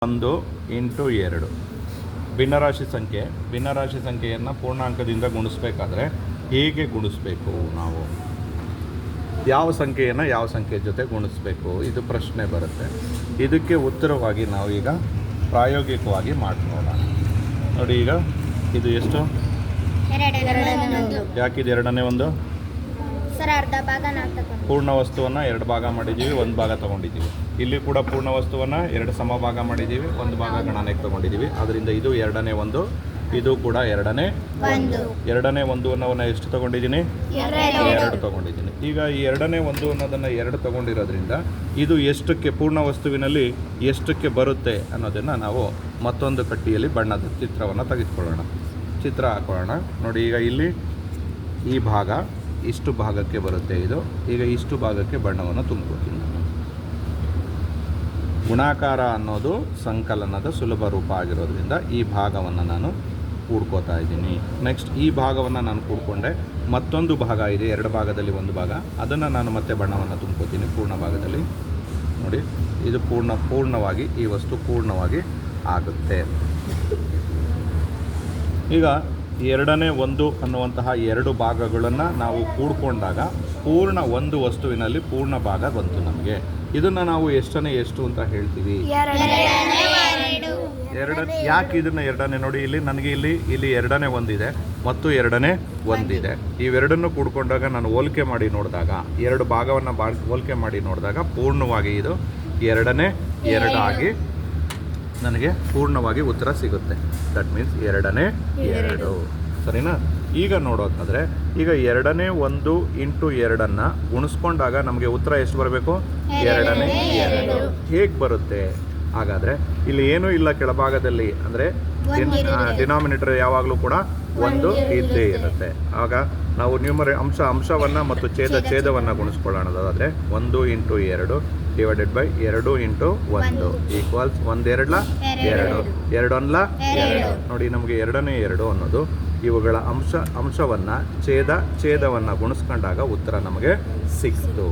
1 into 2 ಭಿನ್ನರಾಶಿ ಸಂಖ್ಯೆಯನ್ನು ಪೂರ್ಣಾಂಕದಿಂದ ಗುಣಿಸಬೇಕಾದ್ರೆ ಹೇಗೆ ಗುಣಿಸಬೇಕು? ನಾವು ಯಾವ ಸಂಖ್ಯೆಯನ್ನು ಯಾವ ಸಂಖ್ಯೆ ಜೊತೆ ಗುಣಿಸಬೇಕು? ಇದು ಪ್ರಶ್ನೆ ಬರುತ್ತೆ. ಇದಕ್ಕೆ ಉತ್ತರವಾಗಿ ನಾವು ಈಗ ಪ್ರಾಯೋಗಿಕವಾಗಿ ಮಾಡೋಣ. ನೋಡಿ, ಈಗ ಇದು ಎಷ್ಟು? ಯಾಕಿದು ಎರಡನೇ ಒಂದು? ಅರ್ಧ ಭಾಗ ಪೂರ್ಣ ವಸ್ತುವನ್ನು 2 ಭಾಗ ಮಾಡಿದ್ದೀವಿ, 1 ಭಾಗ ತೊಗೊಂಡಿದ್ದೀವಿ. ಇಲ್ಲಿ ಕೂಡ ಪೂರ್ಣ ವಸ್ತುವನ್ನು 2 ಸಮ ಭಾಗ ಮಾಡಿದ್ದೀವಿ, 1 ಭಾಗ ಗಣನೆಗೆ ತೊಗೊಂಡಿದ್ದೀವಿ. ಅದರಿಂದ ಇದು ಎರಡನೇ ಒಂದು, ಇದು ಕೂಡ ಎರಡನೇ ಒಂದು ಎಷ್ಟು ತೊಗೊಂಡಿದ್ದೀನಿ? 2 ತೊಗೊಂಡಿದ್ದೀನಿ. ಈಗ ಈ ಎರಡನೇ ಒಂದು ಅನ್ನೋದನ್ನು 2 ತೊಗೊಂಡಿರೋದ್ರಿಂದ ಇದು ಎಷ್ಟಕ್ಕೆ ಪೂರ್ಣ ವಸ್ತುವಿನಲ್ಲಿ ಎಷ್ಟಕ್ಕೆ ಬರುತ್ತೆ ಅನ್ನೋದನ್ನು ನಾವು ಮತ್ತೊಂದು ಕಟ್ಟಿಯಲ್ಲಿ ಬಣ್ಣದ ಚಿತ್ರವನ್ನು ತೆಗೆದುಕೊಳ್ಳೋಣ, ಚಿತ್ರ ಹಾಕೊಳ್ಳೋಣ. ನೋಡಿ, ಈಗ ಇಲ್ಲಿ ಈ ಭಾಗ ಇಷ್ಟು ಭಾಗಕ್ಕೆ ಬರುತ್ತೆ. ಇದು ಈಗ ಇಷ್ಟು ಭಾಗಕ್ಕೆ ಬಣ್ಣವನ್ನು ತುಂಬ್ಕೊತೀನಿ ನಾನು. ಗುಣಾಕಾರ ಅನ್ನೋದು ಸಂಕಲನದ ಸುಲಭ ರೂಪ ಆಗಿರೋದ್ರಿಂದ ಈ ಭಾಗವನ್ನು ನಾನು ಕೂಡ್ಕೋತಾ ಇದ್ದೀನಿ. ನೆಕ್ಸ್ಟ್ ಈ ಭಾಗವನ್ನು ನಾನು ಕೂಡ್ಕೊಂಡೆ. ಮತ್ತೊಂದು ಭಾಗ ಇದೆ, 2 ಭಾಗದಲ್ಲಿ 1 ಭಾಗ, ಅದನ್ನು ನಾನು ಮತ್ತೆ ಬಣ್ಣವನ್ನು ತುಂಬ್ಕೋತೀನಿ ಪೂರ್ಣ ಭಾಗದಲ್ಲಿ. ನೋಡಿ, ಇದು ಪೂರ್ಣವಾಗಿ ಈ ವಸ್ತು ಪೂರ್ಣವಾಗಿ ಆಗುತ್ತೆ. ಈಗ ಎರಡನೇ ಒಂದು ಅನ್ನುವಂತಹ 2 ಭಾಗಗಳನ್ನು ನಾವು ಕೂಡ್ಕೊಂಡಾಗ ಪೂರ್ಣ ಒಂದು ವಸ್ತುವಿನಲ್ಲಿ ಪೂರ್ಣ ಭಾಗ ಬಂತು ನಮಗೆ. ಇದನ್ನು ನಾವು ಎಷ್ಟು ಅಂತ ಹೇಳ್ತೀವಿ? 2. ಯಾಕೆ ಇದನ್ನು ಎರಡನೇ? ನೋಡಿ, ಇಲ್ಲಿ ನನಗೆ ಇಲ್ಲಿ ಎರಡನೇ ಒಂದಿದೆ ಮತ್ತು ಎರಡನೇ ಒಂದಿದೆ. ಇವೆರಡನ್ನು ಕೂಡ್ಕೊಂಡಾಗ ನಾನು ಹೋಲಿಕೆ ಮಾಡಿ ನೋಡಿದಾಗ, 2 ಭಾಗವನ್ನು ಹೋಲಿಕೆ ಮಾಡಿ ನೋಡಿದಾಗ ಪೂರ್ಣವಾಗಿ ಇದು ಎರಡನೇ 2 ಆಗಿ ನನಗೆ ಪೂರ್ಣವಾಗಿ ಉತ್ತರ ಸಿಗುತ್ತೆ. ದಟ್ ಮೀನ್ಸ್ ಎರಡನೇ 2. ಸರಿನಾ? ಈಗ ನೋಡೋದಾದರೆ, ಈಗ ಎರಡನೇ 1 ಇಂಟು 2 ಗುಣಿಸ್ಕೊಂಡಾಗ ನಮಗೆ ಉತ್ತರ ಎಷ್ಟು ಬರಬೇಕು? ಎರಡನೇ 2. ಹೇಗೆ ಬರುತ್ತೆ? ಹಾಗಾದರೆ ಇಲ್ಲಿ ಏನೂ ಇಲ್ಲ ಕೆಳಭಾಗದಲ್ಲಿ, ಅಂದರೆ ಡಿನಾಮಿನೇಟರ್ ಯಾವಾಗಲೂ ಕೂಡ 1 ಇದ್ದೇ ಇರುತ್ತೆ. ಆಗ ನಾವು ಅಂಶವನ್ನು ಮತ್ತು ಛೇದವನ್ನು ಗುಣಿಸ್ಕೊಳ್ಳೋಣದಾದರೆ 1 into 2 divided by 2 into 1 equals 1 2 2 2 1 2. ನೋಡಿ, ನಮಗೆ ಎರಡನೇ 2 ಅನ್ನೋದು ಇವುಗಳ ಅಂಶವನ್ನು ಛೇದವನ್ನು ಗುಣಿಸ್ಕೊಂಡಾಗ ಉತ್ತರ ನಮಗೆ ಸಿಕ್ಸ್ತು.